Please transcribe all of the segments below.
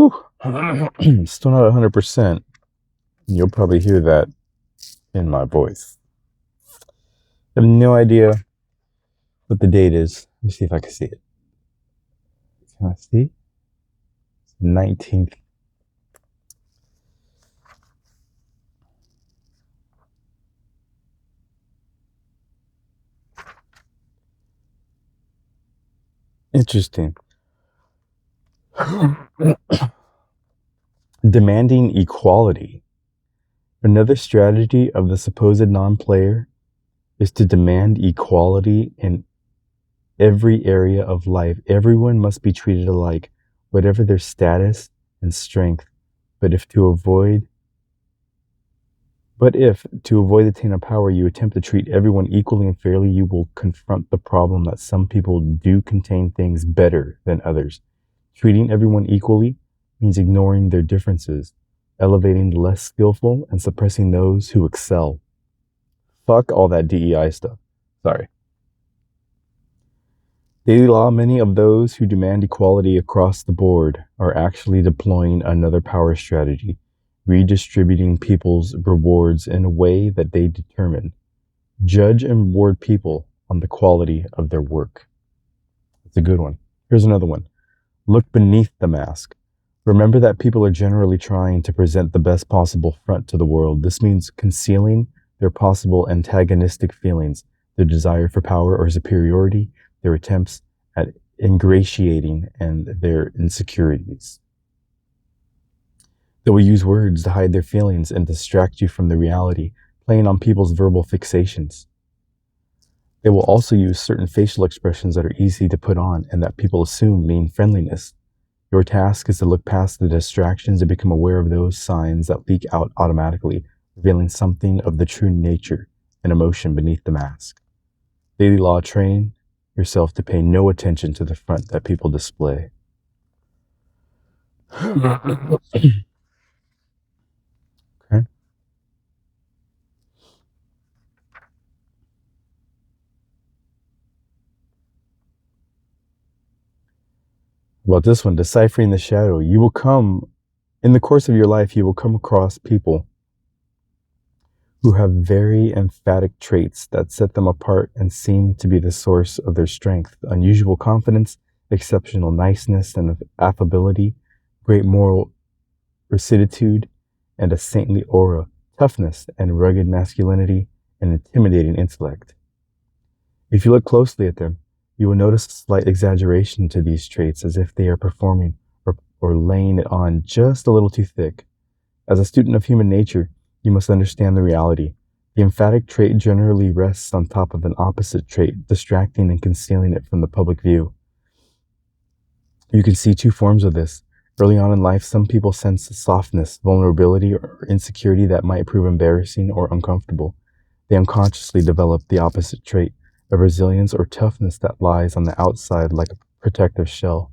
Whew. Still not 100%. You'll probably hear that in my voice. I have no idea what the date is. Let me see if I can see it. Can I see? 19th. Interesting. Demanding equality. Another strategy of the supposed non-player is to demand equality in every area of life. Everyone must be treated alike, whatever their status and strength. But if to avoid the taint of power you attempt to treat everyone equally and fairly, you will confront the problem that some people do contain things better than others. Treating everyone equally means ignoring their differences, elevating the less skillful, and suppressing those who excel. Fuck all that DEI stuff. Sorry. Daily law, many of those who demand equality across the board are actually deploying another power strategy, redistributing people's rewards in a way that they determine. Judge and reward people on the quality of their work. That's a good one. Here's another one. Look beneath the mask. Remember that people are generally trying to present the best possible front to the world. This means concealing their possible antagonistic feelings, their desire for power or superiority, their attempts at ingratiating, and their insecurities. They will use words to hide their feelings and distract you from the reality, playing on people's verbal fixations. They will also use certain facial expressions that are easy to put on and that people assume mean friendliness. Your task is to look past the distractions and become aware of those signs that leak out automatically, revealing something of the true nature and emotion beneath the mask. Daily law, train yourself to pay no attention to the front that people display. Okay. About this one, deciphering the shadow. In the course of your life, you will come across people who have very emphatic traits that set them apart and seem to be the source of their strength. Unusual confidence, exceptional niceness and affability, great moral rectitude, and a saintly aura, toughness and rugged masculinity, and intimidating intellect. If you look closely at them, you will notice a slight exaggeration to these traits, as if they are performing or laying it on just a little too thick. As a student of human nature, you must understand the reality. The emphatic trait generally rests on top of an opposite trait, distracting and concealing it from the public view. You can see two forms of this. Early on in life, some people sense softness, vulnerability, or insecurity that might prove embarrassing or uncomfortable. They unconsciously develop the opposite trait, a resilience or toughness that lies on the outside like a protective shell.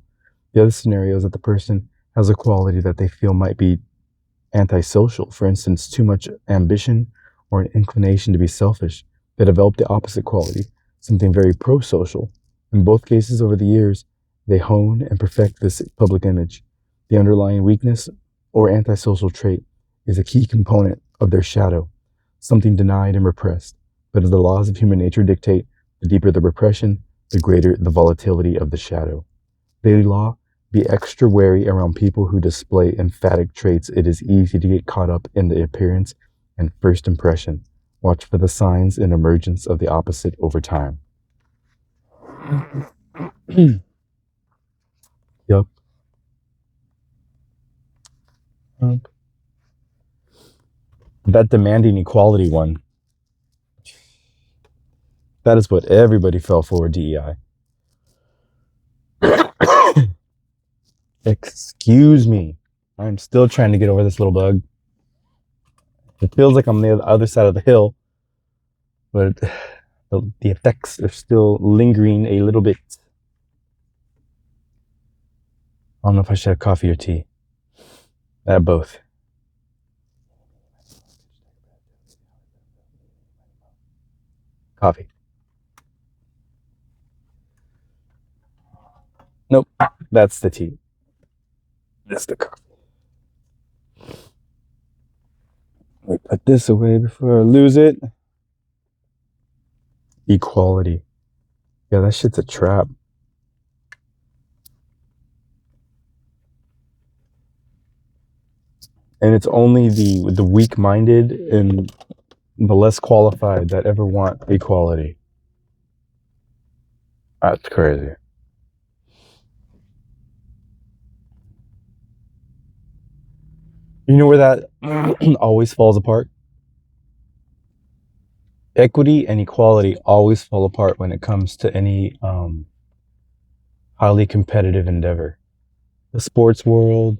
The other scenario is that the person has a quality that they feel might be antisocial, for instance, too much ambition or an inclination to be selfish. They develop the opposite quality, something very pro-social. In both cases, over the years, they hone and perfect this public image. The underlying weakness or antisocial trait is a key component of their shadow, something denied and repressed. But as the laws of human nature dictate, the deeper the repression, the greater the volatility of the shadow. Daily law, be extra wary around people who display emphatic traits. It is easy to get caught up in the appearance and first impression. Watch for the signs and emergence of the opposite over time. Yup. That demanding equality one. That is what everybody fell for, DEI. Excuse me. I'm still trying to get over this little bug. It feels like I'm near the other side of the hill, but the effects are still lingering a little bit. I don't know if I should have coffee or tea. I have both. Coffee. Nope, that's the tea. This the coffee. Let me put this away before I lose it. Equality. Yeah, that shit's a trap. And it's only the weak-minded and the less qualified that ever want equality. That's crazy. You know where that always falls apart? Equity and equality always fall apart when it comes to any highly competitive endeavor. The sports world,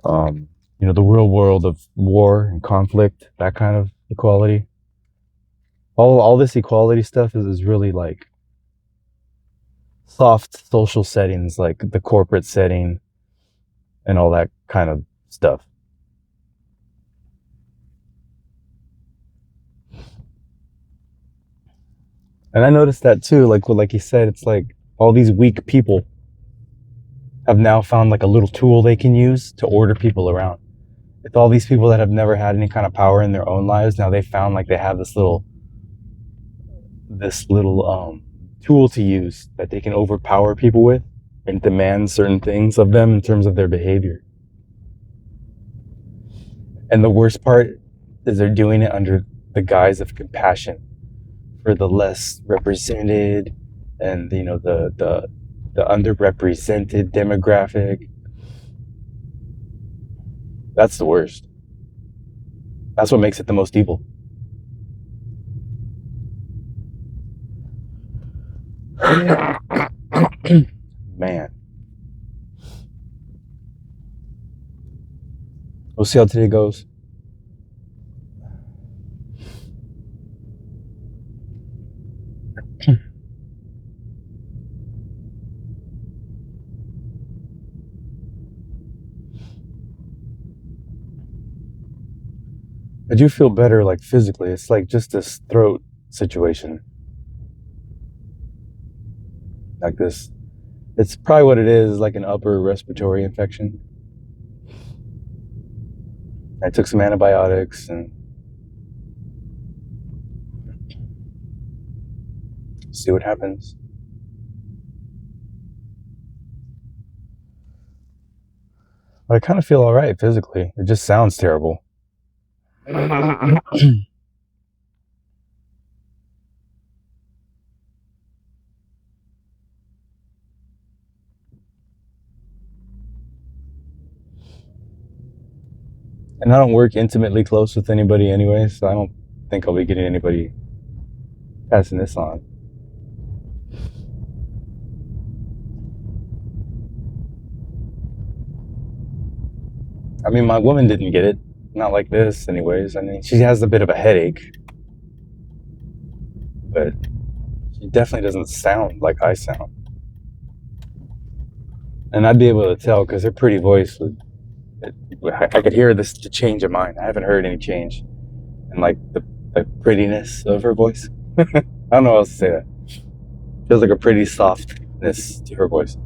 the real world of war and conflict, that kind of equality. All this equality stuff is really like soft social settings, like the corporate setting and all that kind of stuff. And I noticed that too, like you said, it's like all these weak people have now found like a little tool they can use to order people around. It's all these people that have never had any kind of power in their own lives. Now they found like they have this little tool to use that they can overpower people with and demand certain things of them in terms of their behavior. And the worst part is they're doing it under the guise of compassion for the less represented and the underrepresented demographic. That's the worst. That's what makes it the most evil. Man. We'll see how today goes. I do feel better, like physically. It's like just this throat situation. Like this. It's probably what it is, like an upper respiratory infection. I took some antibiotics and see what happens. But I kind of feel all right physically. It just sounds terrible. And I don't work intimately close with anybody anyway, so I don't think I'll be getting anybody passing this on. I mean, my woman didn't get it. Not like this, anyways. I mean, she has a bit of a headache, but she definitely doesn't sound like I sound. And I'd be able to tell because her pretty voice would. I could hear the change of mine. I haven't heard any change in like the prettiness of her voice. I don't know how else to say that. Feels like a pretty softness to her voice.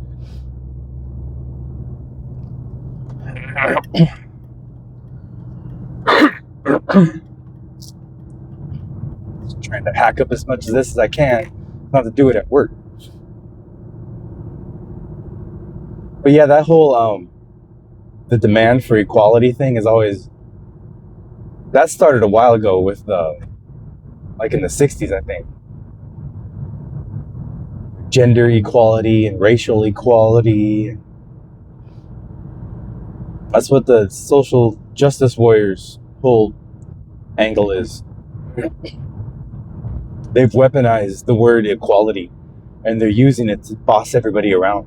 Just trying to hack up as much of this as I can, not to do it at work. But yeah, that whole the demand for equality thing is always, that started a while ago with like in the 60s, I think. Gender equality and racial equality. That's what the social justice warriors whole angle is. They've weaponized the word equality and they're using it to boss everybody around.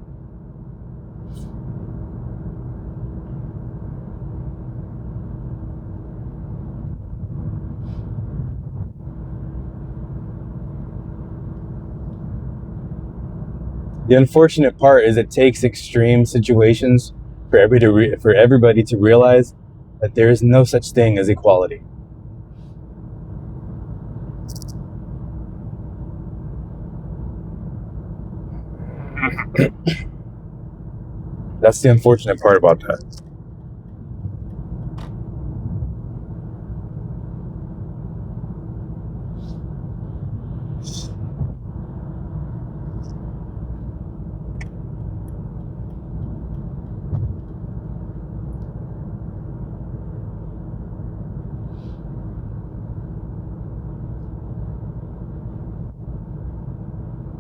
The unfortunate part is it takes extreme situations for everybody to realize that there is no such thing as equality. That's the unfortunate part about that.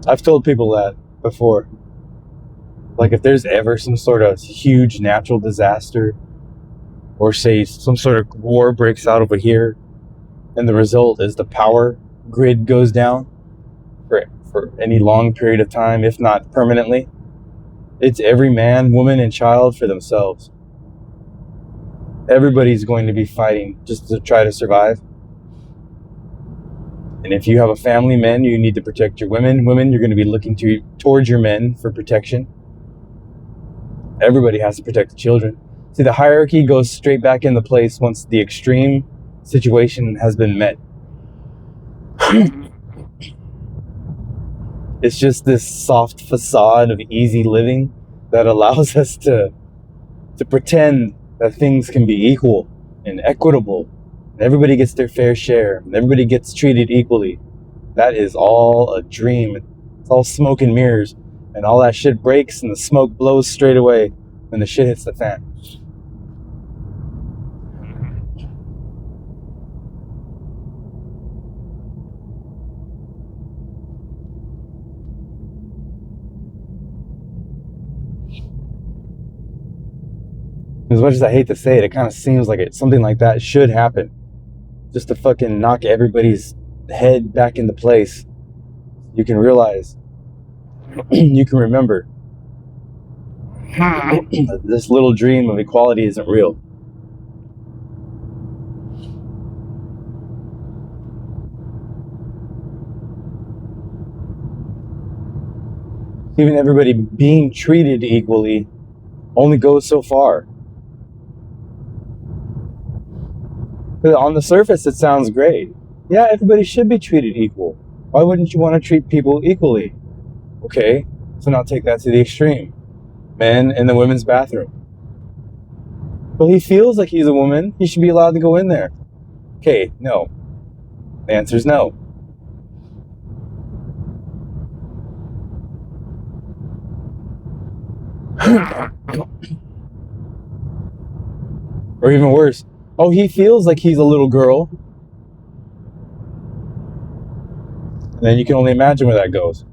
I've told people that before. Like, if there's ever some sort of huge natural disaster, or say some sort of war breaks out over here, and the result is the power grid goes down for any long period of time, if not permanently, it's every man, woman, and child for themselves. Everybody's going to be fighting just to try to survive. And if you have a family, men, you need to protect your women. Women, you're going to be looking towards your men for protection. Everybody has to protect the children. See, the hierarchy goes straight back into place once the extreme situation has been met. It's just this soft facade of easy living that allows us to pretend that things can be equal and equitable, and everybody gets their fair share, and everybody gets treated equally. That is all a dream. It's all smoke and mirrors, and all that shit breaks and the smoke blows straight away when the shit hits the fan. As much as I hate to say it, it kind of seems like something like that should happen, just to fucking knock everybody's head back into place. You can realize, you can remember, this little dream of equality isn't real. Even everybody being treated equally only goes so far. On the surface, it sounds great. Yeah, everybody should be treated equal. Why wouldn't you want to treat people equally? Okay, so now take that to the extreme. Men in the women's bathroom. Well, he feels like he's a woman. He should be allowed to go in there. Okay, no. The answer is no. Or even worse, oh, he feels like he's a little girl. And then you can only imagine where that goes.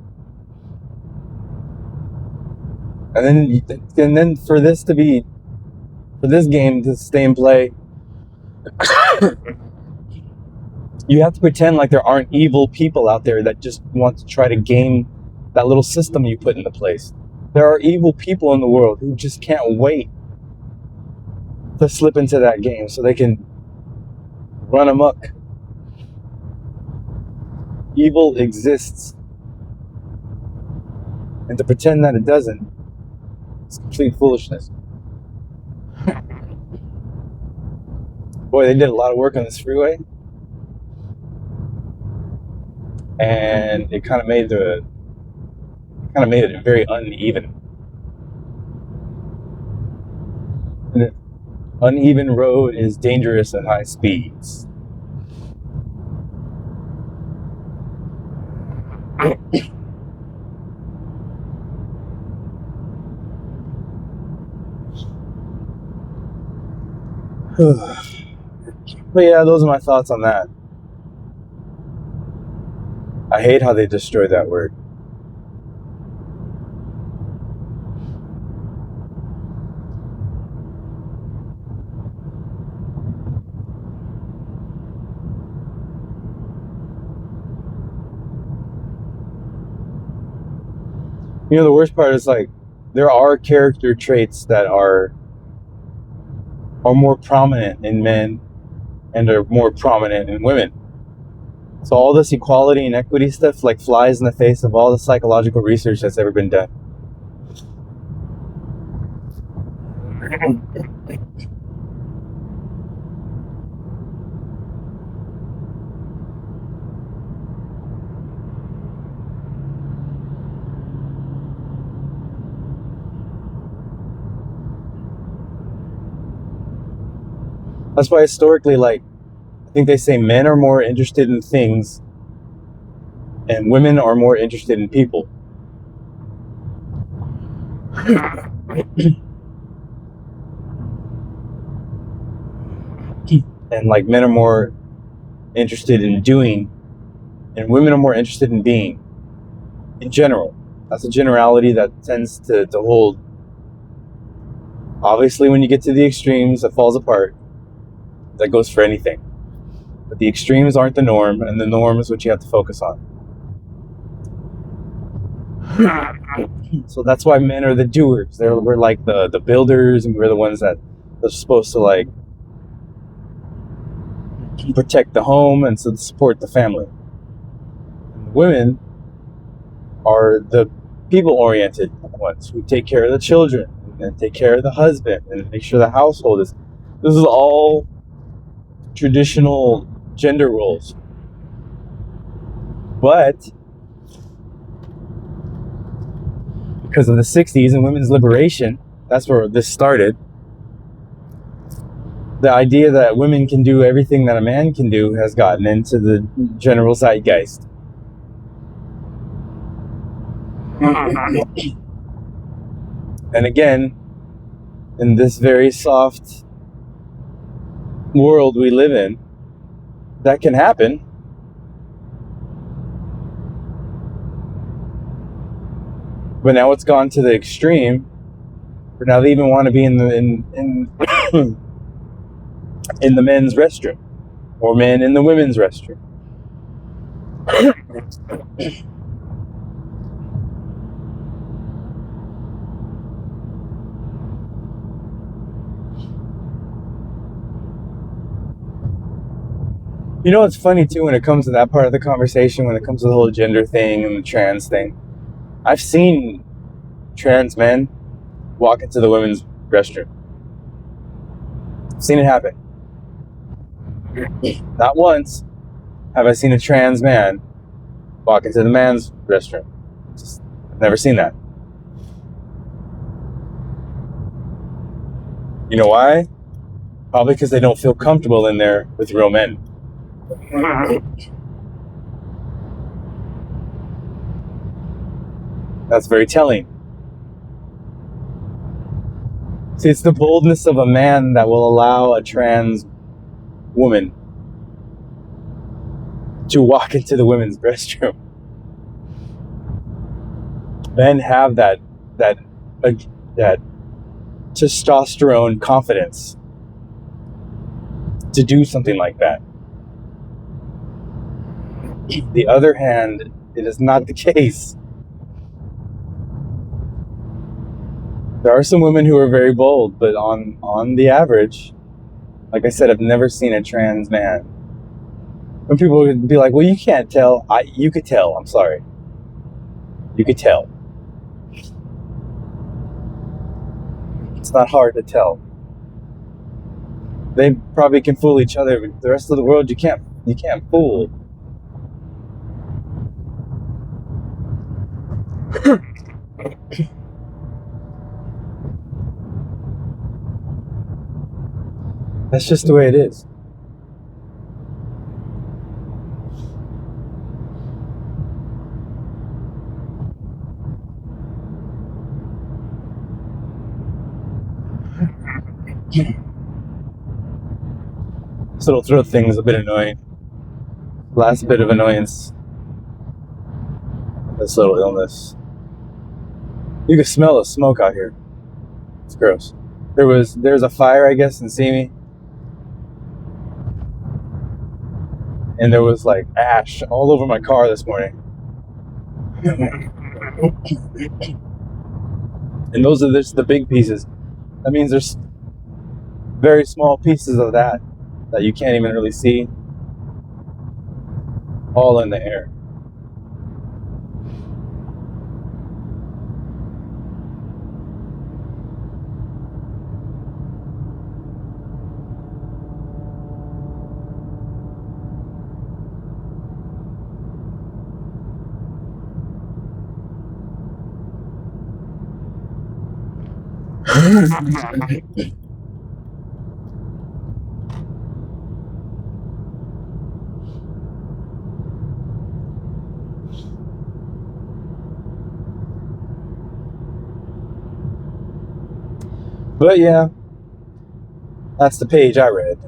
And then for this game to stay in play, you have to pretend like there aren't evil people out there that just want to try to game that little system you put into place. There are evil people in the world who just can't wait to slip into that game so they can run amok. Evil exists. And to pretend that it doesn't, it's complete foolishness. Boy, they did a lot of work on this freeway. And it kind of made it very uneven. And an uneven road is dangerous at high speeds. But yeah, those are my thoughts on that. I hate how they destroyed that word. You know, the worst part is, like, there are character traits that are more prominent in men and are more prominent in women. So all this equality and equity stuff like flies in the face of all the psychological research that's ever been done. That's why historically, like, I think they say men are more interested in things and women are more interested in people. And like men are more interested in doing and women are more interested in being in general. That's a generality that tends to hold. Obviously, when you get to the extremes, it falls apart. That goes for anything. But the extremes aren't the norm, and the norm is what you have to focus on. So that's why men are the doers. We're like the builders, and we're the ones that are supposed to like protect the home and so support the family. And the women are the people-oriented ones who take care of the children and take care of the husband and make sure the household is. This is all traditional gender roles. But because of the 60s and women's liberation, that's where this started. The idea that women can do everything that a man can do has gotten into the general zeitgeist. And again, in this very soft world we live in, that can happen. But now it's gone to the extreme. Where now they even want to be in the in the men's restroom, or men in the women's restroom. You know what's funny too when it comes to that part of the conversation, when it comes to the whole gender thing and the trans thing? I've seen trans men walk into the women's restroom. I've seen it happen. Not once have I seen a trans man walk into the man's restroom. I've never seen that. You know why? Probably because they don't feel comfortable in there with real men. That's very telling. See, it's the boldness of a man that will allow a trans woman to walk into the women's restroom. Men have that testosterone confidence to do something like that. The other hand, it is not the case. There are some women who are very bold, but on the average, like I said, I've never seen a trans man. When people would be like, well, you can't tell. You could tell, I'm sorry. You could tell. It's not hard to tell. They probably can fool each other, but the rest of the world you can't fool. That's just the way it is. This little throat thing is a bit annoying. Last bit of annoyance. This little illness. You can smell the smoke out here. It's gross. There's a fire, I guess, in Simi. And there was like ash all over my car this morning. And those are just the big pieces. That means there's very small pieces of that you can't even really see, all in the air. But yeah, that's the page I read.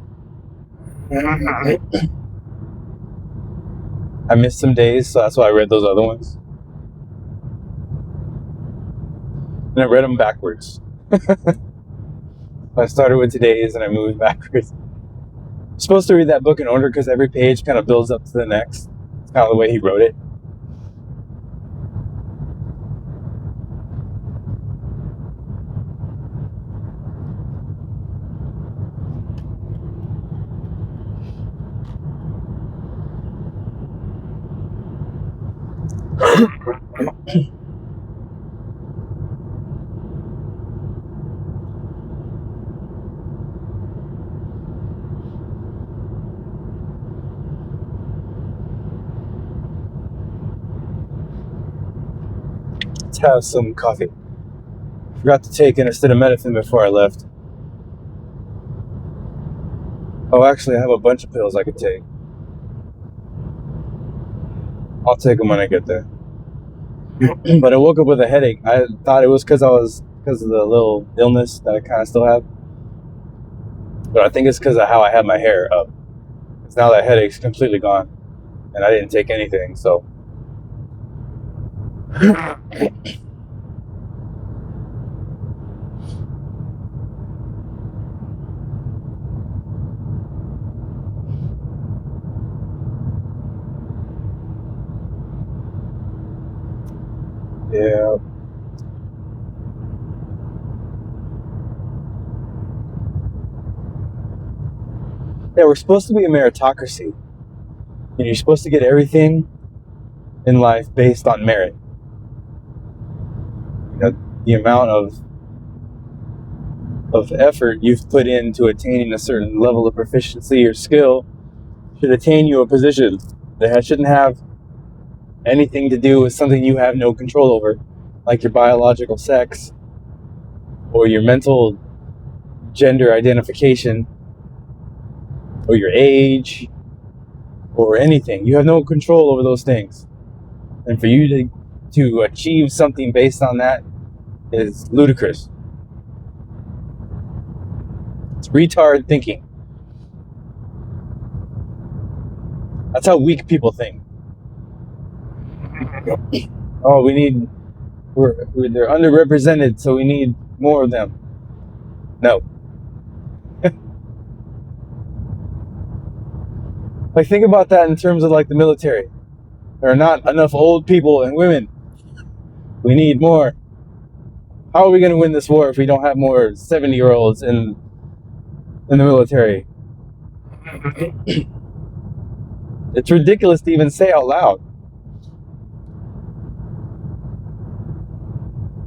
I missed some days, so that's why I read those other ones. And I read them backwards. I started with today's and I moved backwards. I'm supposed to read that book in order because every page kind of builds up to the next. It's kind of the way he wrote it. Let's have some coffee. Forgot to take an acetaminophen before I left. Oh, actually, I have a bunch of pills I could take. I'll take them when I get there. But I woke up with a headache. I thought it was because of the little illness that I kind of still have. But I think it's because of how I had my hair up. Because now that headache's completely gone. And I didn't take anything, so. Yeah. Yeah, we're supposed to be a meritocracy. And you're supposed to get everything in life based on merit. You know, the amount of effort you've put into attaining a certain level of proficiency or skill should attain you a position that shouldn't have anything to do with something you have no control over, like your biological sex or your mental gender identification or your age or anything. You have no control over those things. And for you to achieve something based on that is ludicrous. It's retard thinking. That's how weak people think. Oh, they're underrepresented, so we need more of them. No. Like, think about that in terms of like the military. There are not enough old people and women. We need more. How are we going to win this war if we don't have more 70-year-olds in the military? It's ridiculous to even say out loud.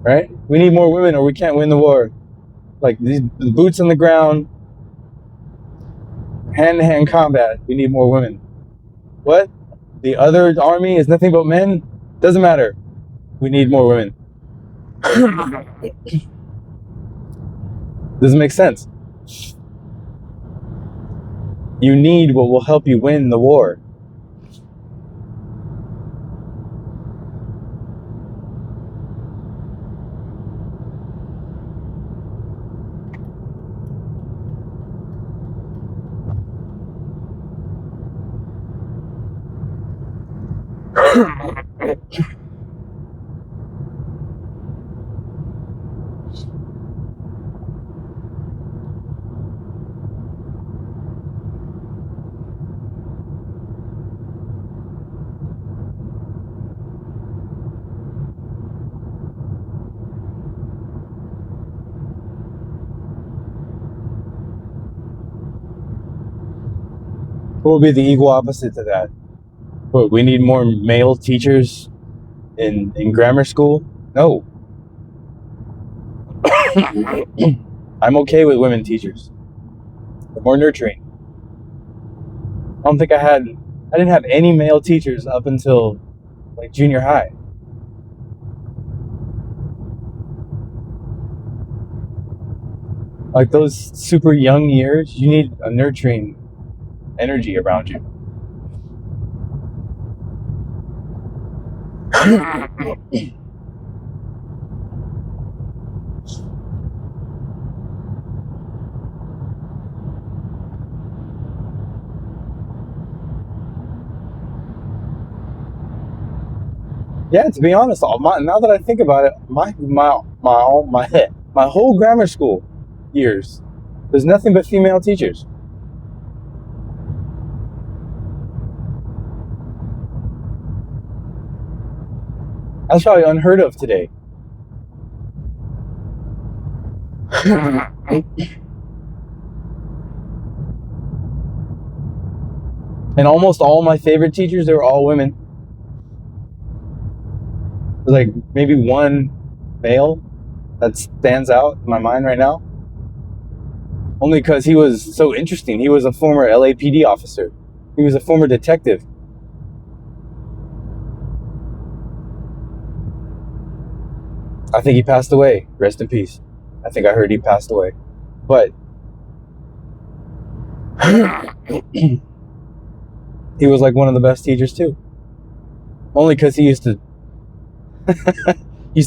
Right? We need more women or we can't win the war. Like, these boots on the ground, hand-to-hand combat, we need more women. What? The other army is nothing but men? Doesn't matter. We need more women. Doesn't make sense. You need what will help you win the war. What would be the equal opposite to that? What, we need more male teachers in grammar school? No. I'm okay with women teachers. They're more nurturing. I didn't have any male teachers up until like junior high. Like those super young years, you need a nurturing energy around you. Yeah, to be honest, now that I think about it, my whole grammar school years, there's nothing but female teachers. That's probably unheard of today. And almost all my favorite teachers, they were all women. There's like maybe one male that stands out in my mind right now. Only because he was so interesting. He was a former LAPD officer. He was a former detective. I think he passed away. Rest in peace. I think I heard he passed away. But he was like one of the best teachers too. Only because he used to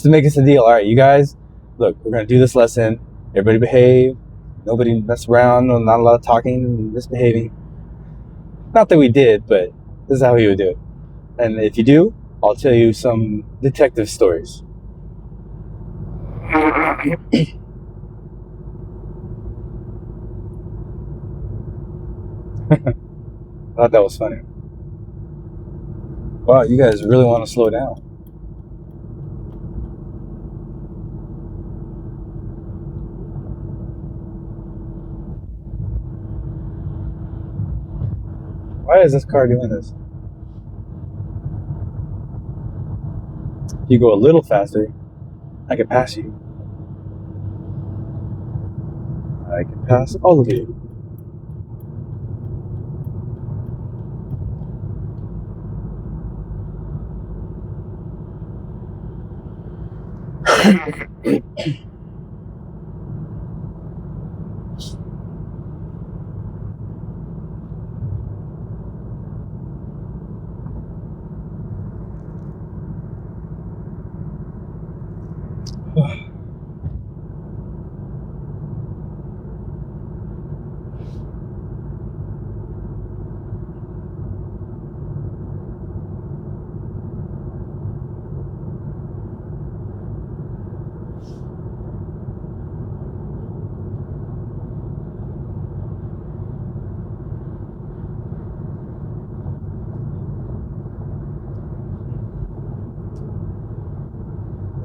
make us a deal. All right, you guys, look, we're gonna do this lesson. Everybody behave. Nobody mess around. Not a lot of talking and misbehaving. Not that we did, but this is how he would do it. And if you do, I'll tell you some detective stories. I thought that was funny. Wow, you guys really want to slow down. Why is this car doing this? If you go a little faster, I can pass you. I can pass all of you.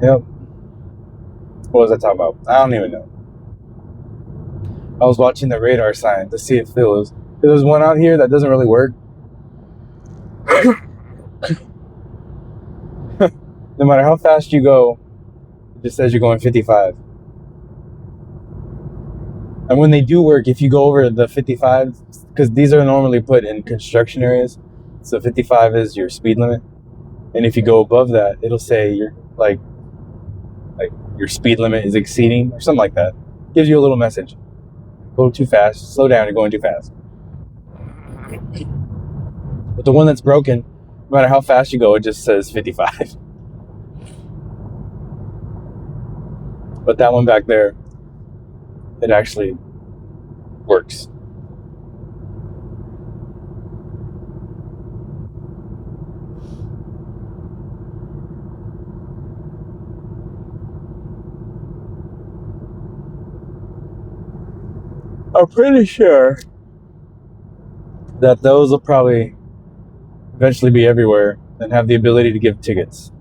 Yep. What was I talking about? I don't even know. I was watching the radar sign to see if there's one out here that doesn't really work. No matter how fast you go, it just says you're going 55. And when they do work, if you go over the 55, because these are normally put in construction areas, so 55 is your speed limit. And if you go above that, it'll say you're like your speed limit is exceeding or something like that. Gives you a little message. Go too fast, slow down, you're going too fast. But the one that's broken, no matter how fast you go, it just says 55. But that one back there, it actually works. I'm pretty sure that those will probably eventually be everywhere and have the ability to give tickets.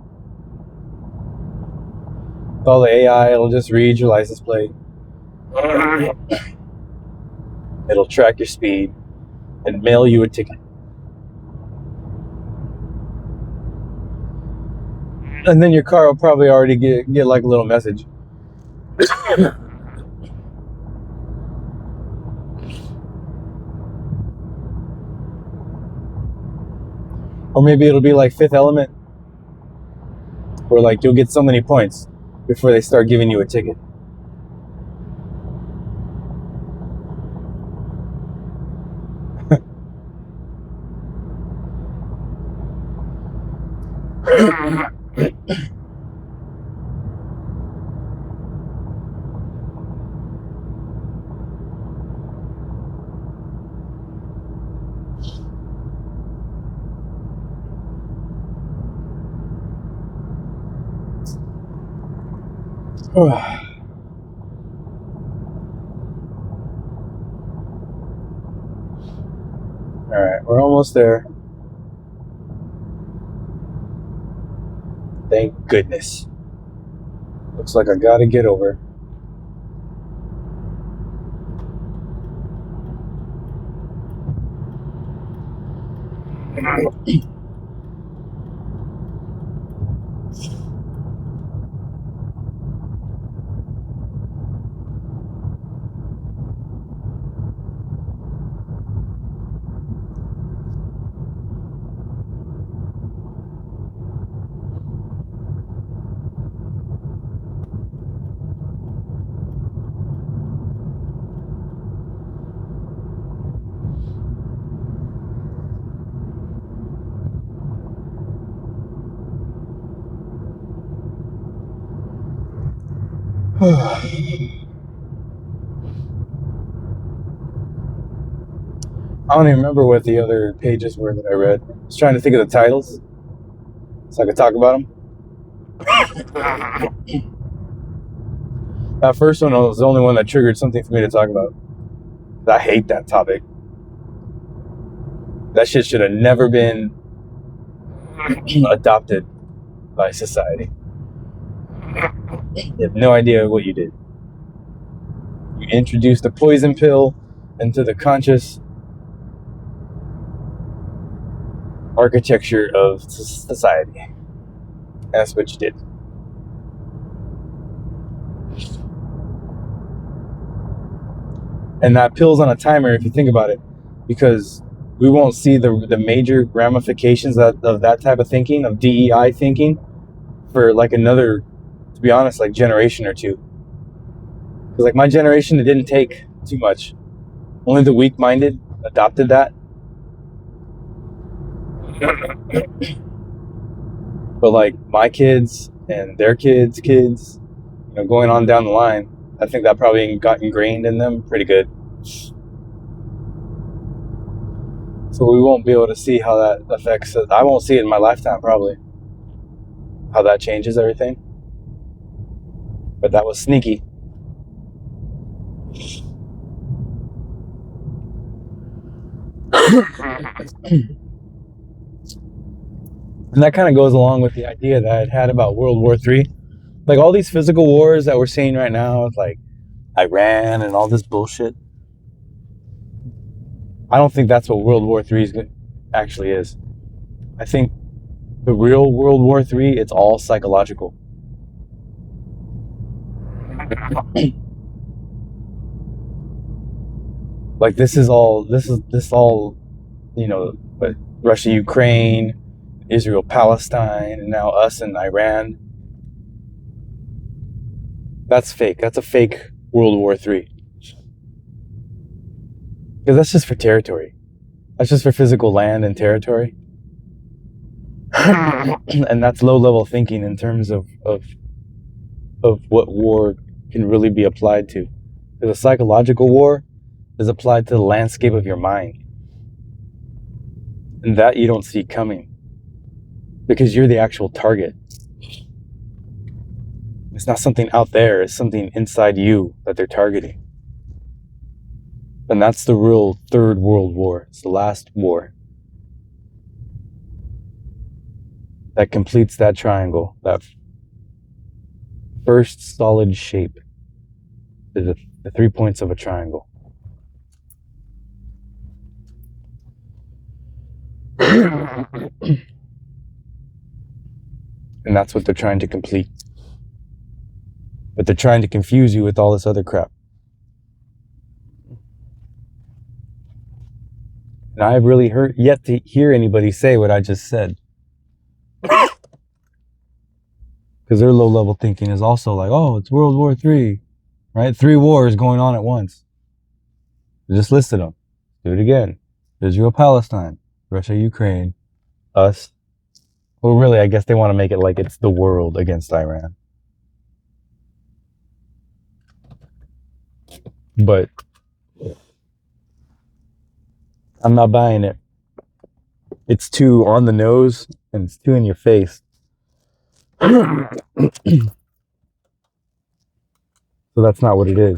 With all the AI, it'll just read your license plate. It'll track your speed and mail you a ticket. And then your car will probably already get like a little message. Or maybe it'll be like Fifth Element, where like you'll get so many points before they start giving you a ticket. All right, we're almost there. Thank goodness. Looks like I gotta get over. I don't even remember what the other pages were that I read. I was trying to think of the titles so I could talk about them. That first one was the only one that triggered something for me to talk about. I hate that topic. That shit should have never been adopted by society. You have no idea what you did. You introduced a poison pill into the conscious architecture of society. That's what you did. And that pill's on a timer if you think about it, because we won't see the major ramifications of that type of thinking, of DEI thinking, for like another, to be honest, like generation or two. Because like my generation, it didn't take too much. Only the weak-minded adopted that. But like my kids and their kids' kids, going on down the line, I think that probably got ingrained in them pretty good. So we won't be able to see how that affects it. I won't see it in my lifetime, probably, how that changes everything. But that was sneaky. And that kind of goes along with the idea that I'd had about World War III. Like all these physical wars that we're seeing right now, with like Iran and all this bullshit. I don't think that's what World War III actually is. I think the real World War III, it's all psychological. Like this all, but Russia, Ukraine, Israel, Palestine, and now us and Iran. That's fake. That's a fake World War III. Because that's just for territory. That's just for physical land and territory. And that's low-level thinking in terms of what war can really be applied to. Because a psychological war is applied to the landscape of your mind. And that you don't see coming. Because you're the actual target. It's not something out there, it's something inside you that they're targeting. And that's the real Third World War. It's the last war that completes that triangle, that first solid shape is the 3 points of a triangle. And that's what they're trying to complete. But they're trying to confuse you with all this other crap. And I've really yet to hear anybody say what I just said. Because their low-level thinking is also like, oh, it's World War III, right? 3 wars going on at once. They just listed them. Do it again. Israel, Palestine, Russia, Ukraine, us. Well, really, I guess they want to make it like it's the world against Iran. But I'm not buying it. It's too on the nose and it's too in your face. So that's not what it is.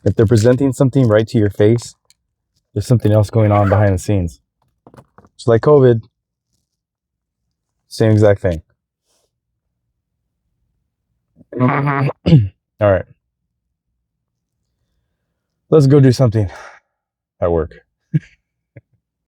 If they're presenting something right to your face, there's something else going on behind the scenes. It's like COVID, same exact thing. All right. Let's go do something at work.